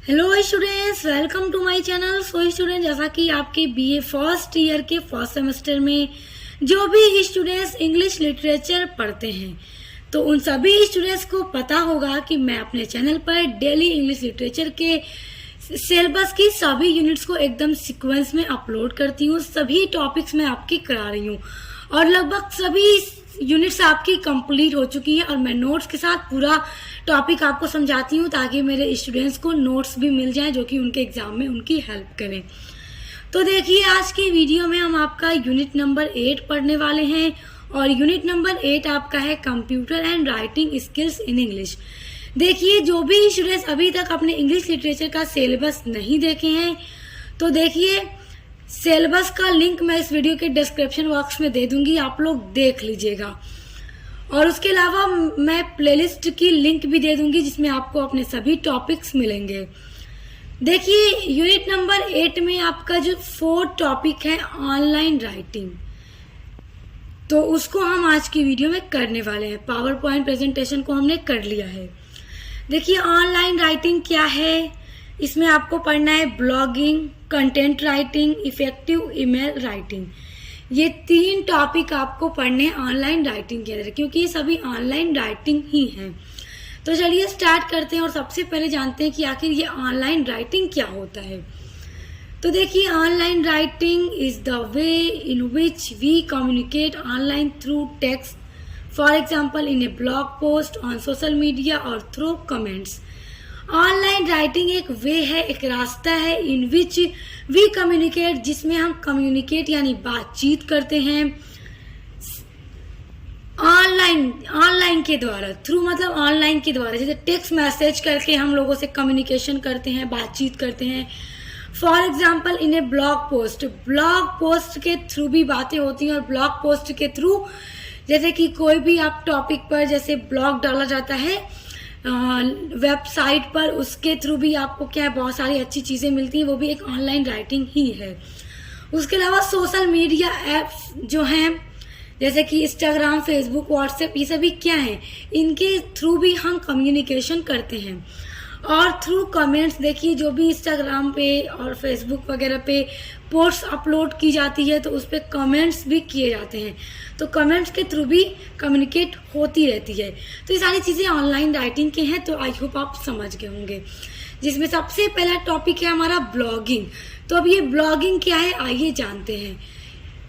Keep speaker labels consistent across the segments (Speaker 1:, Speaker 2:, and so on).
Speaker 1: Hello students, welcome to my channel. So student, जैसा कि आपके बीए फर्स्ट ईयर के फर्स्ट सेमेस्टर में जो भी स्टूडेंट्स इंग्लिश लिटरेचर पढ़ते हैं, तो उन सभी स्टूडेंट्स को पता होगा कि मैं अपने चैनल पर डेली इंग्लिश लिटरेचर के सिलेबस की सभी यूनिट्स को एकदम सीक्वेंस में अपलोड करती हूँ। सभी टॉपिक्स मैं आपकी करा रही हूँ और लगभग सभी यूनिट्स आपकी कंप्लीट हो चुकी है और मैं नोट्स के साथ पूरा टॉपिक आपको समझाती हूँ ताकि मेरे स्टूडेंट्स को नोट्स भी मिल जाएं जो कि उनके एग्जाम में उनकी हेल्प करें। तो देखिए, आज की वीडियो में हम आपका यूनिट नंबर 8 पढ़ने वाले हैं और यूनिट नंबर 8 आपका है computer and writing skills in English. देखिए, जो भी स्टूडेंट्स अभी तक अपने इंग्लिश लिटरेचर का सिलेबस नहीं देखे हैं, तो देखिए सिलेबस का लिंक मैं इस वीडियो के डिस्क्रिप्शन बॉक्स में दे दूंगी, आप लोग देख लीजिएगा। और उसके अलावा मैं प्लेलिस्ट की लिंक भी दे दूंगी जिसमें आपको अपने सभी टॉपिक्स मिलेंगे। देखिए, यूनिट नंबर 8 में आपका जो 4 टॉपिक है ऑनलाइन राइटिंग, तो उसको हम आज की वीडियो में करने वाले हैं। पावर पॉइंट प्रेजेंटेशन को हमने कर लिया है। देखिए, ऑनलाइन राइटिंग क्या है, इसमें आपको पढ़ना है blogging, content writing, effective email writing. ये 3 टॉपिक आपको पढ़ने हैं ऑनलाइन राइटिंग के अंदर, क्योंकि ये सभी ऑनलाइन राइटिंग ही हैं। तो चलिए स्टार्ट करते हैं और सबसे पहले जानते हैं कि आखिर ये ऑनलाइन राइटिंग क्या होता है। तो देखिए, online writing is the way in which we communicate online through text, for example in a blog post, on social media और थ्रू कमेंट्स। ऑनलाइन राइटिंग एक वे है, एक रास्ता है इन विच वी कम्युनिकेट, जिसमें हम कम्युनिकेट यानी बातचीत करते हैं ऑनलाइन के द्वारा। थ्रू मतलब ऑनलाइन के द्वारा, जैसे टेक्स्ट मैसेज करके हम लोगों से कम्युनिकेशन करते हैं, बातचीत करते हैं। For example in a blog post के थ्रू भी बातें होती हैं और ब्लॉग पोस्ट के थ्रू जैसे कि कोई भी आप टॉपिक पर जैसे ब्लॉग डाला जाता है वेबसाइट पर, उसके थ्रू भी आपको क्या है बहुत सारी अच्छी चीजें मिलती हैं, वो भी एक ऑनलाइन राइटिंग ही है। उसके अलावा सोशल मीडिया एप्स जो हैं जैसे कि इंस्टाग्राम, फेसबुक, व्हाट्सएप, ये सभी क्या है, इनके थ्रू भी हम कम्युनिकेशन करते हैं। और थ्रू कमेंट्स, देखिए जो भी इंस्टाग्राम पे और फेसबुक वगैरह पे पोस्ट अपलोड की जाती है तो उस पर कमेंट्स भी किए जाते हैं, तो कमेंट्स के थ्रू भी कम्युनिकेट होती रहती है। तो ये सारी चीज़ें ऑनलाइन राइटिंग के हैं, तो आई होप आप समझ गए होंगे। जिसमें सबसे पहला टॉपिक है हमारा ब्लॉगिंग। तो अब ये ब्लॉगिंग क्या है, आइए जानते हैं।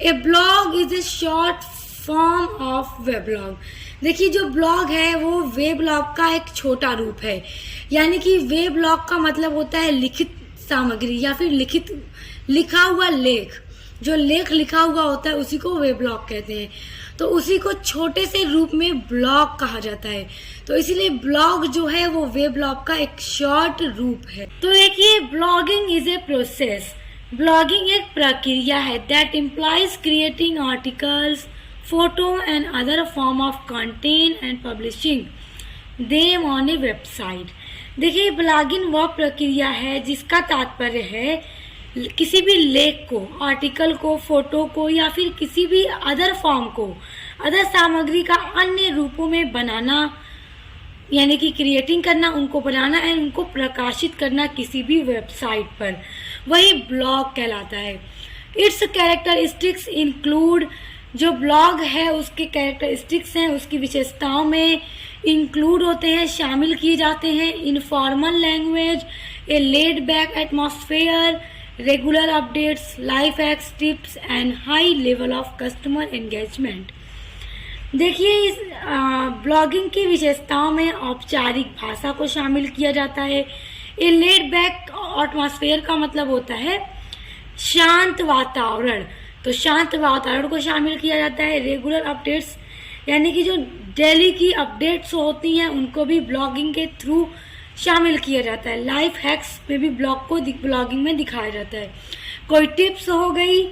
Speaker 1: A blog is a short form of weblog. देखिए, जो ब्लॉग है वो वेब्लॉग का एक छोटा रूप है, यानी कि वेब्लॉग का मतलब होता है लिखित सामग्री या फिर लिखा हुआ लेख। जो लेख लिखा हुआ होता है उसी को वेब्लॉग कहते हैं, तो उसी को छोटे से रूप में ब्लॉग कहा जाता है। तो इसीलिए ब्लॉग जो है वो वेब्लॉग का एक शॉर्ट रूप है। तो देखिए, blogging is a process. Blogging एक प्रक्रिया है that implies creating articles, photo and other form of content and publishing them on a website। देखिए, ब्लॉगिंग वह प्रक्रिया है जिसका तात्पर्य है किसी भी लेख को, आर्टिकल को, फोटो को या फिर किसी भी अदर फॉर्म को, अदर सामग्री का अन्य रूपों में बनाना, यानी कि क्रिएटिंग करना, उनको बनाना एंड उनको प्रकाशित करना किसी भी वेबसाइट पर, वही ब्लॉग कहलाता है। इट्स कैरेक्टरिस्टिक्स इंक्लूड, जो ब्लॉग है उसके कैरेक्टरिस्टिक्स हैं, उसकी विशेषताओं में इंक्लूड होते हैं, शामिल किए जाते हैं informal language, A laid back atmosphere, regular updates, life hacks, tips and high level of customer engagement. देखिए, इस ब्लॉगिंग की विशेषताओं में औपचारिक भाषा को शामिल किया जाता है। ए लेड बैक एटमॉस्फेयर का मतलब होता है शांत वातावरण, तो शांत वातावरण को शामिल किया जाता है। रेगुलर अपडेट्स, यानी कि जो डेली की अपडेट्स होती हैं उनको भी ब्लॉगिंग के थ्रू शामिल किया जाता है। लाइफ हैक्स में भी ब्लॉगिंग में दिखाया जाता है। कोई टिप्स हो गई,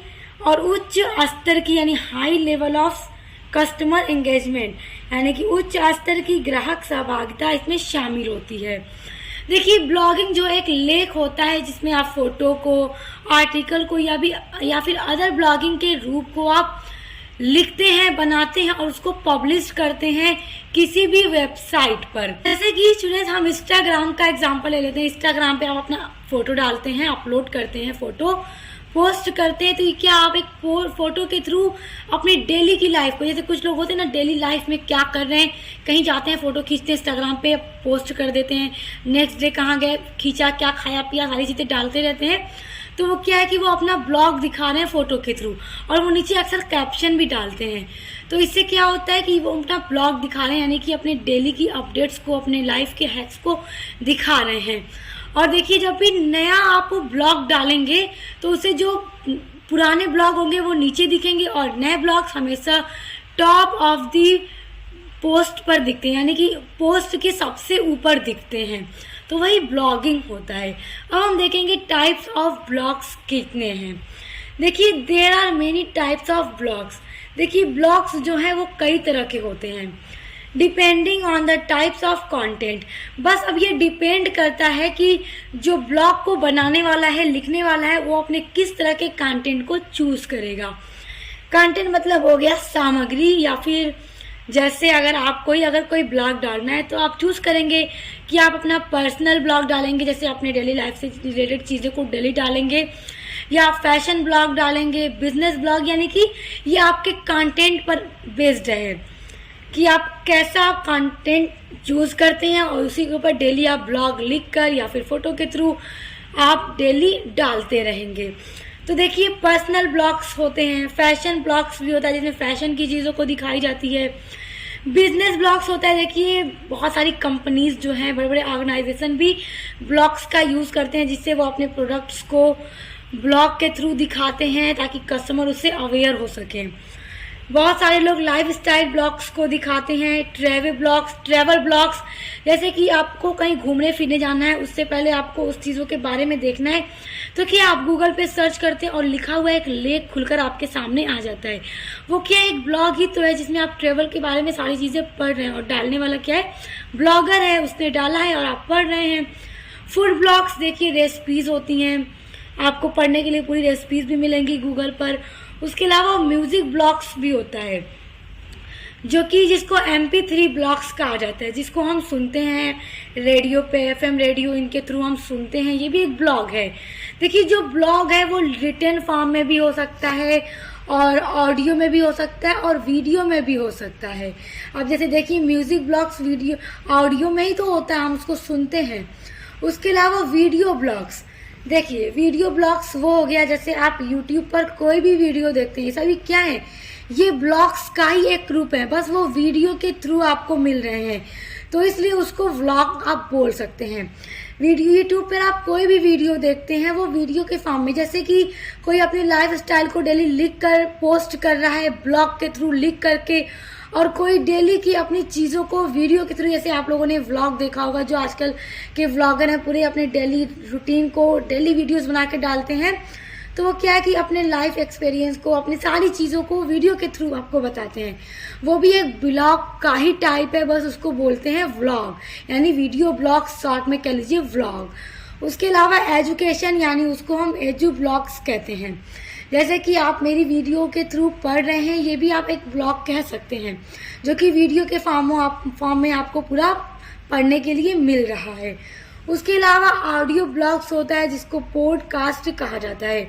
Speaker 1: और उच्च स्तर की यानी high level of customer engagement, यानी कि उच्च स्तर की ग्राहक सहभागिता इसमें शामिल होती है। देखिए, ब्लॉगिंग जो एक लेख होता है जिसमें आप फोटो को, आर्टिकल को या फिर अदर ब्लॉगिंग के रूप को आप लिखते हैं, बनाते हैं और उसको पब्लिश करते हैं किसी भी वेबसाइट पर। जैसे कि स्टूडेंट्स हम इंस्टाग्राम का एग्जांपल ले लेते हैं। इंस्टाग्राम पे आप अपना फोटो डालते हैं, अपलोड करते हैं, फोटो पोस्ट करते हैं, तो ये क्या आप एक फोटो के थ्रू अपनी डेली की लाइफ को, जैसे कुछ लोग होते हैं ना डेली लाइफ में क्या कर रहे हैं, कहीं जाते हैं फोटो खींचते हैं, इंस्टाग्राम पे पोस्ट कर देते हैं, नेक्स्ट डे कहाँ गए, खींचा, क्या खाया पिया, सारी चीज़ें डालते रहते हैं। तो वो क्या है कि वो अपना ब्लॉग दिखा रहे हैं फोटो के थ्रू, और वो नीचे अक्सर कैप्शन भी डालते हैं। तो इससे क्या होता है कि वो अपना ब्लॉग दिखा रहे हैं, यानी कि अपने डेली की अपडेट्स को, अपने लाइफ के हैक्स को दिखा रहे हैं। और देखिए जब भी नया आप ब्लॉग डालेंगे तो उसे जो पुराने ब्लॉग होंगे वो नीचे दिखेंगे और नए ब्लॉग्स हमेशा टॉप ऑफ दी पोस्ट पर दिखते हैं, यानी कि पोस्ट के सबसे ऊपर दिखते हैं। तो वही ब्लॉगिंग होता है। अब हम देखेंगे टाइप्स ऑफ ब्लॉग्स कितने हैं। देखिए there are many types of blogs. देखिए ब्लॉग्स जो हैं वो कई तरह के होते हैं depending on the types of content. बस अब ये डिपेंड करता है कि जो ब्लॉग को बनाने वाला है, लिखने वाला है, वो अपने किस तरह के कंटेंट को चूज करेगा। कंटेंट मतलब हो गया सामग्री, या फिर जैसे अगर कोई ब्लॉग डालना है तो आप चूज करेंगे कि आप अपना पर्सनल ब्लॉग डालेंगे, जैसे अपने डेली लाइफ से रिलेटेड चीज़ों को डेली डालेंगे, या आप फैशन ब्लॉग डालेंगे, बिजनेस ब्लॉग, यानी कि ये आपके कंटेंट पर बेस्ड है कि आप कैसा कंटेंट चूज करते हैं और उसी के ऊपर डेली आप ब्लॉग लिखकर या फिर फोटो के थ्रू आप डेली डालते रहेंगे। तो देखिए पर्सनल ब्लॉग्स होते हैं, फैशन ब्लॉग्स भी होता है जिसमें फैशन की चीज़ों को दिखाई जाती है, बिजनेस ब्लॉग्स होता है। देखिए बहुत सारी कंपनीज जो हैं, बड़े बड़े ऑर्गेनाइजेशन भी ब्लॉग्स का यूज़ करते हैं जिससे वो अपने प्रोडक्ट्स को ब्लॉग के थ्रू दिखाते हैं ताकि कस्टमर उससे अवेयर हो सके। बहुत सारे लोग लाइफ स्टाइल ब्लॉग्स को दिखाते हैं, ट्रैवल ब्लॉग्स, जैसे कि आपको कहीं घूमने फिरने जाना है, उससे पहले आपको उस चीज़ों के बारे में देखना है, तो क्या आप गूगल पे सर्च करते हैं और लिखा हुआ एक लेख खुलकर आपके सामने आ जाता है। वो क्या है, एक ब्लॉग ही तो है जिसमें आप ट्रैवल के बारे में सारी चीज़ें पढ़ रहे हैं, और डालने वाला क्या है, ब्लॉगर है, उसने डाला है और आप पढ़ रहे हैं। फूड ब्लॉग्स देखिए रेसिपीज़ होती हैं, आपको पढ़ने के लिए पूरी रेसिपीज़ भी मिलेंगी गूगल पर। उसके अलावा म्यूजिक ब्लॉग्स भी होता है जो कि जिसको MP3 ब्लॉग्स कहा जाता है, जिसको हम सुनते हैं रेडियो पे, FM रेडियो, इनके थ्रू हम सुनते हैं, ये भी एक ब्लॉग है। देखिए जो ब्लॉग है वो रिटन फॉर्म में भी हो सकता है और ऑडियो में भी हो सकता है और वीडियो में भी हो सकता है। अब जैसे देखिए म्यूजिक ब्लॉग्स वीडियो ऑडियो में ही तो होता है, हम उसको सुनते हैं। उसके अलावा वीडियो ब्लॉग्स, देखिए वीडियो ब्लॉग्स वो हो गया जैसे आप YouTube पर कोई भी वीडियो देखते हैं, ये सभी क्या है, ये ब्लॉग्स का ही एक ग्रुप है, बस वो वीडियो के थ्रू आपको मिल रहे हैं, तो इसलिए उसको व्लॉग आप बोल सकते हैं। वीडियो यूट्यूब पर आप कोई भी वीडियो देखते हैं वो वीडियो के फॉर्म में, जैसे कि कोई अपनी लाइफ स्टाइल को डेली लिख कर पोस्ट कर रहा है ब्लॉग के थ्रू लिख करके, और कोई डेली की अपनी चीज़ों को वीडियो के थ्रू, जैसे आप लोगों ने व्लॉग देखा होगा, जो आजकल के व्लॉगर हैं पूरे अपने डेली रूटीन को डेली वीडियोस बना के डालते हैं, तो वो क्या है कि अपने लाइफ एक्सपीरियंस को, अपनी सारी चीज़ों को वीडियो के थ्रू आपको बताते हैं। वो भी एक ब्लॉग का ही टाइप है, बस उसको बोलते हैं व्लॉग, यानी वीडियो ब्लॉग, शॉर्ट में कह लीजिए व्लॉग। उसके अलावा एजुकेशन, यानी उसको हम एजू ब्लॉग्स कहते हैं, जैसे कि आप मेरी वीडियो के थ्रू पढ़ रहे हैं, ये भी आप एक ब्लॉग कह सकते हैं, जो कि वीडियो के फॉर्म में आपको पूरा पढ़ने के लिए मिल रहा है। उसके अलावा ऑडियो ब्लॉग्स होता है जिसको पॉडकास्ट कहा जाता है।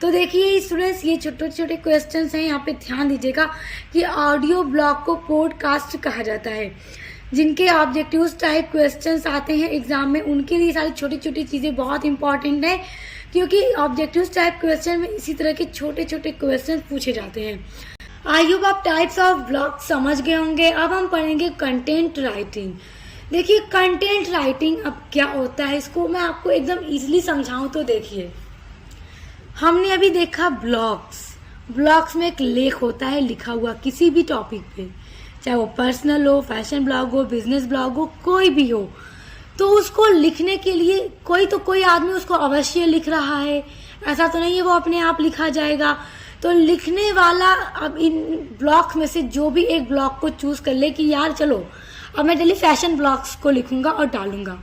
Speaker 1: तो देखिए स्टूडेंट्स, ये छोटे छोटे क्वेश्चंस हैं, यहाँ पे ध्यान दीजिएगा कि ऑडियो ब्लॉग को पॉडकास्ट कहा जाता है। जिनके ऑब्जेक्टिव टाइप क्वेश्चंस आते हैं एग्जाम में, उनके लिए सारी छोटी छोटी चीज़ें बहुत इंपॉर्टेंट है, क्योंकि ऑब्जेक्टिव टाइप क्वेश्चन में इसी तरह के छोटे छोटे क्वेश्चन पूछे जाते हैं। आई होप आप टाइप्स ऑफ ब्लॉग समझ गए होंगे। अब हम पढ़ेंगे कंटेंट राइटिंग। देखिए कंटेंट राइटिंग अब क्या होता है, इसको मैं आपको एकदम इजीली समझाऊं तो देखिए, हमने अभी देखा ब्लॉग्स में एक लेख होता है लिखा हुआ किसी भी टॉपिक पे, चाहे वो पर्सनल हो, फैशन ब्लॉग हो, बिजनेस ब्लॉग हो, कोई भी हो, तो उसको लिखने के लिए कोई आदमी उसको अवश्य लिख रहा है, ऐसा तो नहीं है वो अपने आप लिखा जाएगा। तो लिखने वाला अब इन ब्लॉग्स में से जो भी एक ब्लॉग को चूज कर ले कि यार चलो अब मैं डेली फैशन ब्लॉग्स को लिखूंगा और डालूंगा,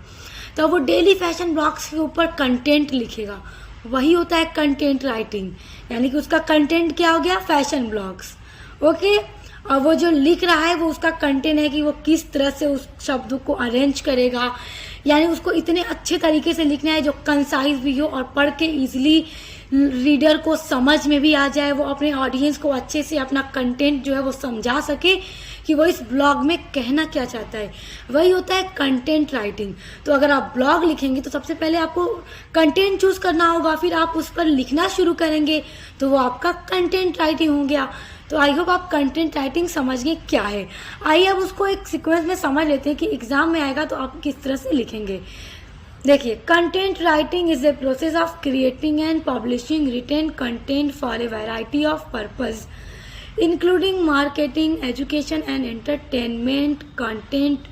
Speaker 1: तो वो डेली फैशन ब्लॉग्स के ऊपर कंटेंट लिखेगा, वही होता है कंटेंट राइटिंग, यानी कि उसका कंटेंट क्या हो गया, फैशन ब्लॉग्स। ओके। और वो जो लिख रहा है वो उसका कंटेंट है कि वो किस तरह से उस शब्द को अरेंज करेगा, यानी उसको इतने अच्छे तरीके से लिखना है जो कंसाइज भी हो और पढ़ के इजीली रीडर को समझ में भी आ जाए, वो अपने ऑडियंस को अच्छे से अपना कंटेंट जो है वो समझा सके कि वो इस ब्लॉग में कहना क्या चाहता है। वही होता है कंटेंट राइटिंग। तो अगर आप ब्लॉग लिखेंगे तो सबसे पहले आपको कंटेंट चूज करना होगा, फिर आप उस पर लिखना शुरू करेंगे तो वो आपका कंटेंट राइटिंग हो गया। तो आई होप आप कंटेंट राइटिंग समझ गए क्या है। आइए अब उसको एक सीक्वेंस में समझ लेते हैं कि एग्जाम में आएगा तो आप किस तरह से लिखेंगे। देखिए, content writing is a process of creating and publishing written content for a variety of purpose including marketing, education and entertainment. Content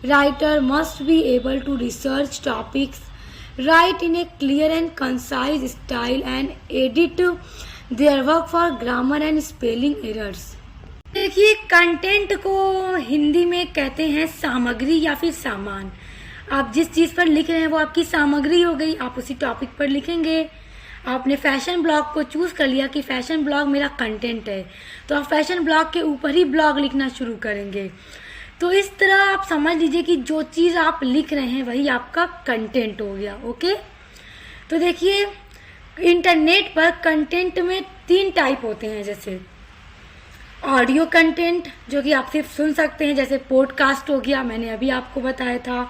Speaker 1: writer must be able to research topics, write in a clear and concise style and edit their work for grammar and spelling errors. देखिए, content को हिंदी में कहते हैं सामग्री या फिर सामान। आप जिस चीज़ पर लिख रहे हैं वो आपकी सामग्री हो गई, आप उसी टॉपिक पर लिखेंगे। आपने फैशन ब्लॉग को चूज कर लिया कि फैशन ब्लॉग मेरा कंटेंट है, तो आप फैशन ब्लॉग के ऊपर ही ब्लॉग लिखना शुरू करेंगे। तो इस तरह आप समझ लीजिए कि जो चीज़ आप लिख रहे हैं वही आपका कंटेंट हो गया। ओके, तो देखिए, इंटरनेट पर कंटेंट में 3 टाइप होते हैं, जैसे ऑडियो कंटेंट जो कि आप सिर्फ सुन सकते हैं, जैसे पॉडकास्ट हो गया, मैंने अभी आपको बताया था,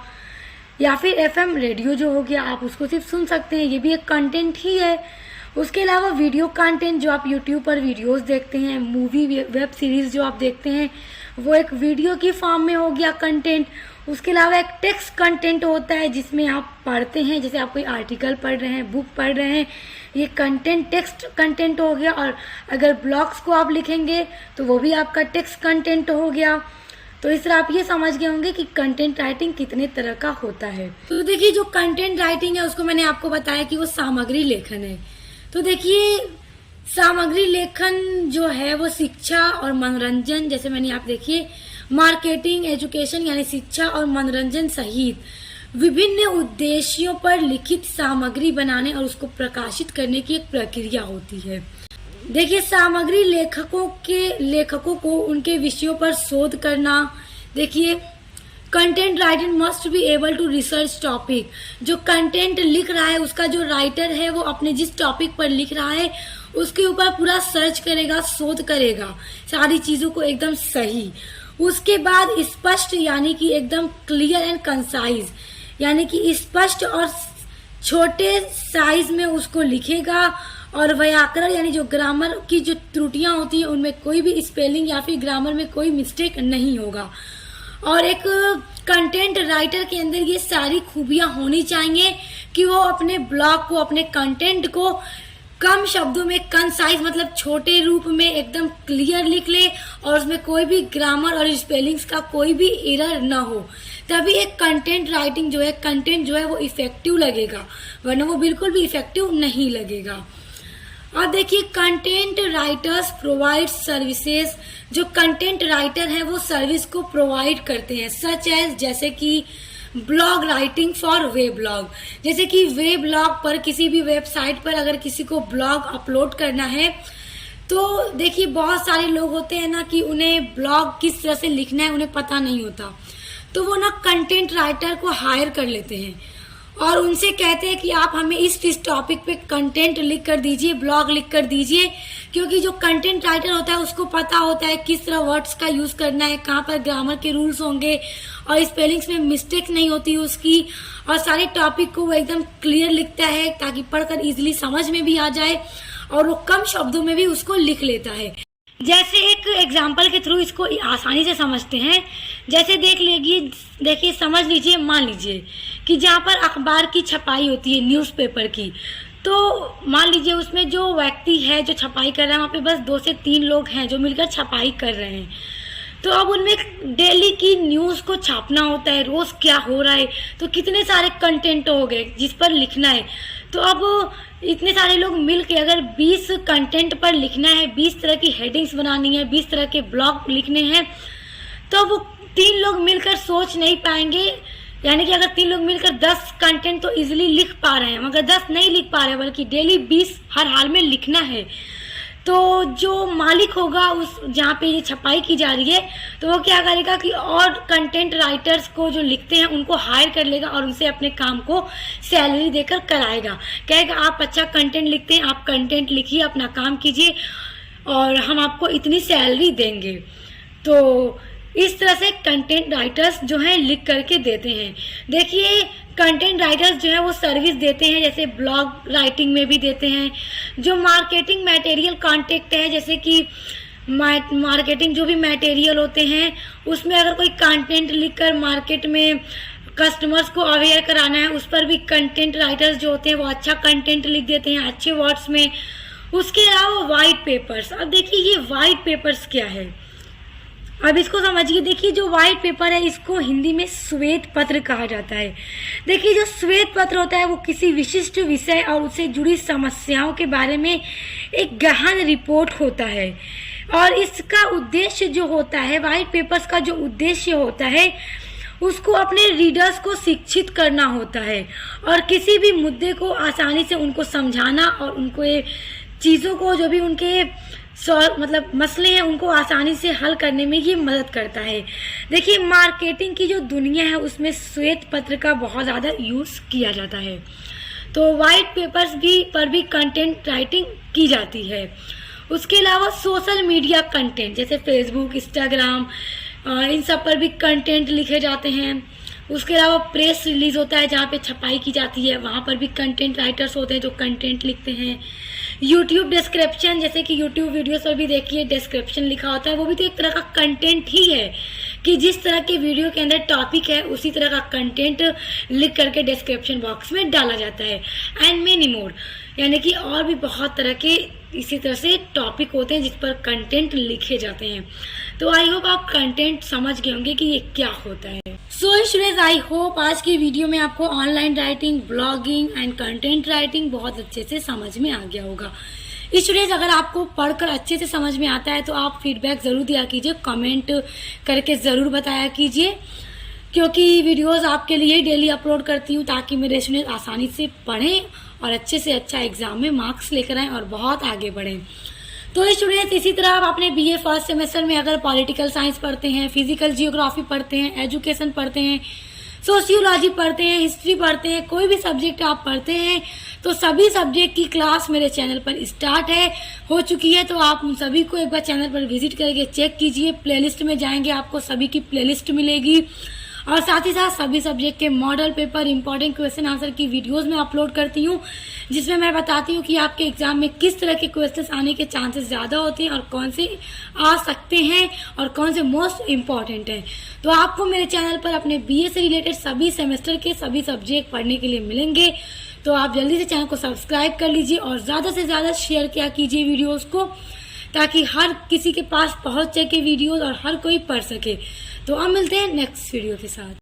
Speaker 1: या फिर एफएम रेडियो जो हो गया, आप उसको सिर्फ सुन सकते हैं, ये भी एक कंटेंट ही है। उसके अलावा वीडियो कंटेंट जो आप यूट्यूब पर वीडियोस देखते हैं, मूवी वेब सीरीज जो आप देखते हैं, वो एक वीडियो की फॉर्म में हो गया कंटेंट। उसके अलावा एक टेक्स्ट कंटेंट होता है जिसमें आप पढ़ते हैं, जैसे आप कोई आर्टिकल पढ़ रहे हैं, बुक पढ़ रहे हैं, ये कंटेंट टेक्स्ट कंटेंट हो गया। और अगर ब्लॉग्स को आप लिखेंगे तो वो भी आपका टेक्स्ट कंटेंट हो गया। तो इस तरह आप ये समझ गए होंगे कि कंटेंट राइटिंग कितने तरह का होता है। तो देखिए, जो कंटेंट राइटिंग है उसको मैंने आपको बताया कि वो सामग्री लेखन है। तो देखिए, सामग्री लेखन जो है वो शिक्षा और मनोरंजन, जैसे मैंने आप देखिए मार्केटिंग, एजुकेशन यानी शिक्षा और मनोरंजन सहित विभिन्न उद्देश्यों पर लिखित सामग्री बनाने और उसको प्रकाशित करने की एक प्रक्रिया होती है। देखिए, सामग्री लेखकों को उनके विषयों पर शोध करना। देखिए, content writer must be able to research topic. जो कंटेंट लिख रहा है उसका जो राइटर है वो अपने जिस टॉपिक पर लिख रहा है उसके ऊपर पूरा सर्च करेगा, शोध करेगा, सारी चीजों को एकदम सही। उसके बाद स्पष्ट यानी कि एकदम क्लियर एंड कंसाइज, यानी कि स्पष्ट और छोटे साइज में उसको लिखेगा। और व्याकरण यानी जो ग्रामर की जो त्रुटियां होती है उनमें कोई भी स्पेलिंग या फिर ग्रामर में कोई मिस्टेक नहीं होगा। और एक कंटेंट राइटर के अंदर ये सारी खूबियां होनी चाहिए कि वो अपने ब्लॉग को, अपने कंटेंट को कम शब्दों में, कंसाइज मतलब छोटे रूप में एकदम क्लियर लिख ले और उसमें कोई भी ग्रामर और स्पेलिंग्स का कोई भी एरर ना हो। तभी एक कंटेंट राइटिंग जो है, कंटेंट जो है वो इफेक्टिव लगेगा, वरना वो बिल्कुल भी इफेक्टिव नहीं लगेगा। और देखिए, कंटेंट राइटर्स प्रोवाइड सर्विसेज। जो कंटेंट राइटर है वो सर्विस को प्रोवाइड करते हैं, सच एज जैसे कि blog writing for web blog. जैसे कि वेब ब्लॉग पर, किसी भी वेबसाइट पर अगर किसी को ब्लॉग अपलोड करना है तो देखिए बहुत सारे लोग होते हैं ना कि उन्हें ब्लॉग किस तरह से लिखना है उन्हें पता नहीं होता, तो वो ना कंटेंट राइटर को हायर कर लेते हैं और उनसे कहते हैं कि आप हमें इस टॉपिक पे कंटेंट लिख कर दीजिए, ब्लॉग लिख कर दीजिए। क्योंकि जो कंटेंट राइटर होता है उसको पता होता है किस तरह वर्ड्स का यूज करना है, कहाँ पर ग्रामर के रूल्स होंगे और स्पेलिंग्स में मिस्टेक नहीं होती उसकी, और सारे टॉपिक को वो एकदम क्लियर लिखता है ताकि पढ़कर इजिली समझ में भी आ जाए और वो कम शब्दों में भी उसको लिख लेता है। जैसे एक एग्जाम्पल के थ्रू इसको आसानी से समझते हैं। जैसे देखिए समझ लीजिए, मान लीजिए कि जहाँ पर अखबार की छपाई होती है, न्यूज़पेपर की, तो मान लीजिए उसमें जो व्यक्ति है जो छपाई कर रहा है वहाँ पे बस 2 से 3 लोग हैं जो मिलकर छपाई कर रहे हैं। तो अब उनमें डेली की न्यूज़ को छापना होता है, रोज क्या हो रहा है, तो कितने सारे कंटेंट हो गए जिस पर लिखना है। तो अब इतने सारे लोग मिलके अगर 20 कंटेंट पर लिखना है, 20 तरह की हेडिंग्स बनानी है, 20 तरह के ब्लॉग लिखने हैं, तो वो 3 लोग मिलकर सोच नहीं पाएंगे। यानी कि अगर 3 लोग मिलकर 10 कंटेंट तो इजीली लिख पा रहे हैं, मगर 10 नहीं लिख पा रहे, बल्कि डेली 20 हर हाल में लिखना है। तो जो मालिक होगा उस जहाँ पे ये छपाई की जा रही है, तो वो क्या करेगा कि और कंटेंट राइटर्स को जो लिखते हैं उनको हायर कर लेगा और उनसे अपने काम को सैलरी देकर कराएगा। कहेगा आप अच्छा कंटेंट लिखते हैं, आप कंटेंट लिखिए, अपना काम कीजिए और हम आपको इतनी सैलरी देंगे। तो इस तरह से कंटेंट राइटर्स जो हैं लिख करके देते हैं। देखिए कंटेंट राइटर्स जो है वो सर्विस देते हैं, जैसे ब्लॉग राइटिंग में भी देते हैं। जो मार्केटिंग मटेरियल कॉन्टेक्ट है, जैसे कि मार्केटिंग जो भी मटेरियल होते हैं उसमें अगर कोई कंटेंट लिखकर मार्केट में कस्टमर्स को अवेयर कराना है, उस पर भी कंटेंट राइटर्स जो होते हैं वो अच्छा कंटेंट लिख देते हैं अच्छे वर्ड्स में। उसके अलावा वाइट पेपर्स, अब देखिए ये वाइट पेपर्स क्या है, अब इसको समझिए। देखिए जो व्हाइट पेपर है इसको हिंदी में श्वेत पत्र कहा जाता है। देखिए जो श्वेत पत्र होता है वो किसी विशिष्ट विषय और उससे जुड़ी समस्याओं के बारे में एक गहन रिपोर्ट होता है और इसका उद्देश्य जो होता है, व्हाइट पेपर्स का जो उद्देश्य होता है उसको अपने रीडर्स को शिक्षित करना होता है और किसी भी मुद्दे को आसानी से उनको समझाना और उनको ये चीज़ों को जो भी उनके मतलब मसले हैं उनको आसानी से हल करने में ये मदद करता है। देखिए मार्केटिंग की जो दुनिया है उसमें श्वेत पत्र का बहुत ज़्यादा यूज़ किया जाता है। तो वाइट पेपर्स पर भी कंटेंट राइटिंग की जाती है। उसके अलावा सोशल मीडिया कंटेंट जैसे फेसबुक, इंस्टाग्राम, इन सब पर भी कंटेंट लिखे जाते हैं। उसके अलावा प्रेस रिलीज होता है जहाँ पे छपाई की जाती है, वहाँ पर भी कंटेंट राइटर्स होते हैं जो कंटेंट लिखते हैं। यूट्यूब डिस्क्रिप्शन, जैसे कि यूट्यूब वीडियोस पर भी देखिए डिस्क्रिप्शन लिखा होता है, वो भी तो एक तरह का कंटेंट ही है कि जिस तरह के वीडियो के अंदर टॉपिक है उसी तरह का कंटेंट लिख करके डिस्क्रिप्शन बॉक्स में डाला जाता है। एंड मेनी मोर, यानी कि और भी बहुत तरह के इसी तरह से टॉपिक होते हैं जिस पर कंटेंट लिखे जाते हैं। तो आई होप आप कंटेंट समझ गए होंगे कि ये क्या होता है। सो स्टूडेंट्स, आई होप आज की वीडियो में आपको online writing, blogging and content writing बहुत अच्छे से समझ में आ गया होगा। स्टूडेंट्स, अगर आपको पढ़कर अच्छे से समझ में आता है तो आप फीडबैक ज़रूर दिया कीजिए, कमेंट करके ज़रूर बताया कीजिए, क्योंकि वीडियोस आपके लिए डेली अपलोड करती हूँ ताकि मेरे स्टूडेंट आसानी से पढ़ें और अच्छे से अच्छा एग्जाम में मार्क्स लेकर आएँ और बहुत आगे बढ़ें। तो स्टूडेंट्स, इसी तरह आप अपने बीए फर्स्ट सेमेस्टर में अगर पॉलिटिकल साइंस पढ़ते हैं, फिजिकल जियोग्राफी पढ़ते हैं, एजुकेशन पढ़ते हैं, सोशियोलॉजी पढ़ते हैं, हिस्ट्री पढ़ते हैं, कोई भी सब्जेक्ट आप पढ़ते हैं तो सभी सब्जेक्ट की क्लास मेरे चैनल पर स्टार्ट हो चुकी है। तो आप उन सभी को एक बार चैनल पर विजिट करके चेक कीजिए। प्लेलिस्ट में जाएंगे आपको सभी की प्लेलिस्ट मिलेगी और साथ ही साथ सभी सब्जेक्ट के model paper, important question answer की वीडियोस में अपलोड करती हूँ, जिसमें मैं बताती हूँ कि आपके एग्जाम में किस तरह के क्वेश्चंस आने के चांसेस ज़्यादा होते हैं और कौन से आ सकते हैं और कौन से मोस्ट इम्पॉर्टेंट हैं। तो आपको मेरे चैनल पर अपने बीए से रिलेटेड सभी सेमेस्टर के सभी सब्जेक्ट पढ़ने के लिए मिलेंगे। तो आप जल्दी से चैनल को सब्सक्राइब कर लीजिए और ज़्यादा से ज़्यादा शेयर किया कीजिए वीडियोज़ को, ताकि हर किसी के पास पहुँच सके वीडियोज़ और हर कोई पढ़ सके। तो अब मिलते हैं नेक्स्ट वीडियो के साथ।